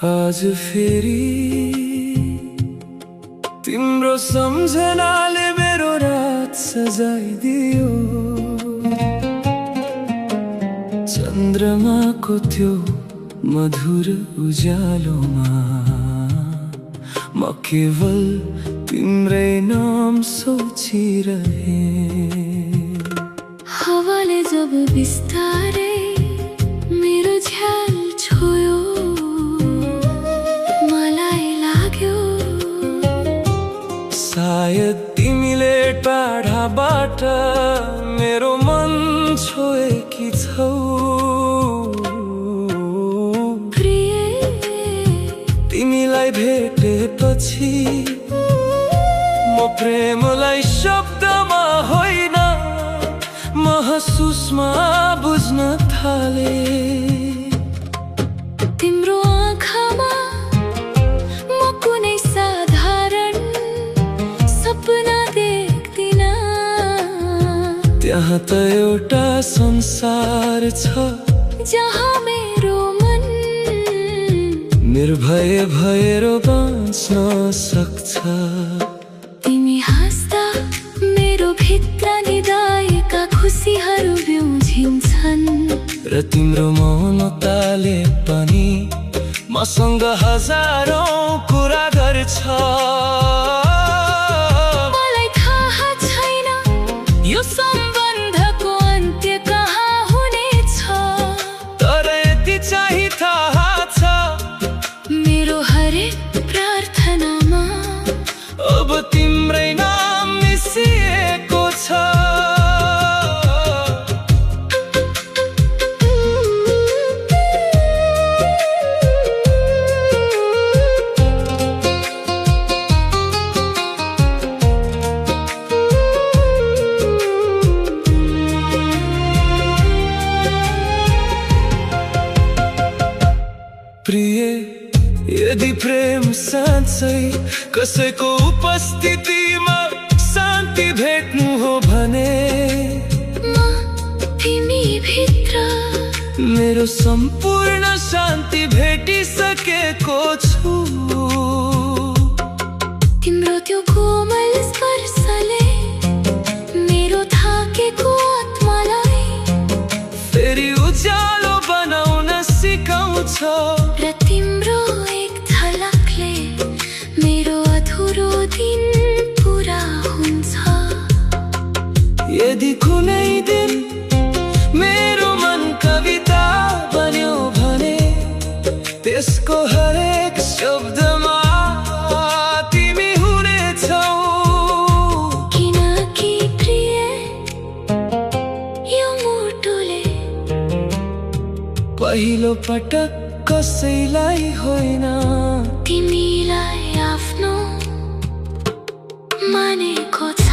आज फेरि तिम्रो सम्झनाले मेरो रात सजाइदियो। चन्द्रमाको त्यो मधुर उज्यालोमा म केवल तिम्रै नाम सोचिरहे। हावाले जब बिस्तारै मेरो झ्याल छोयो, मलाई लाग्यो सायद तिमीले टाढाबाट मेरो मन छोएकी छौ। प्रिय, तिमीलाई भेटेपछि म प्रेमलाई शब्दमा होइन महसुसमा बुझ्न थाले। तिम्रो आँखामा म कुनै साधारण सपना देख्दिन। त्यहाँ त एउटा संसार छ जहाँ मेरो मन निर्भय भएर बाँच्न सक्छ। तिमी हाँस्दा मेरो भित्र निदाएका खुसीहरू बिउझिन्छन्। र तिम्रो मौनताले पनि मसँग हजारौं कुरा गर्छ। मलाई थाहा छैन यो सम्बन्धको अन्त्य कहाँ हुनेछ, तर यति चाहिँ थाहा छ मेरो हरेक प्रार्थनामा अब तिम्रै नाम मिसिएको छ। प्रिय, यदि प्रेम साँच्चै कसैको उपस्थितिमा शान्ति भेट्नु हो भने म तिमी भित्र मेरो सम्पूर्ण शान्ति भेटिसकेको छु। तिम्रो त्यो कोमल स्पर्शले मेरो थाकेको आत्मालाई फेरि उज्यालो बनाउन सिकाउँछ। र तिम्रो एक झलकले मेरो अधुरो दिन पुरा हुन्छ। यदि कुनै दिन मेरो मन कविता बन्यो भने त्यसको हरेक शब्दमा तिमी हुनेछौ। किनकि प्रिय, यो मुटुले पहिलो पटक कसैलाई होइन तिमीलाई आफ्नो मानेको छ।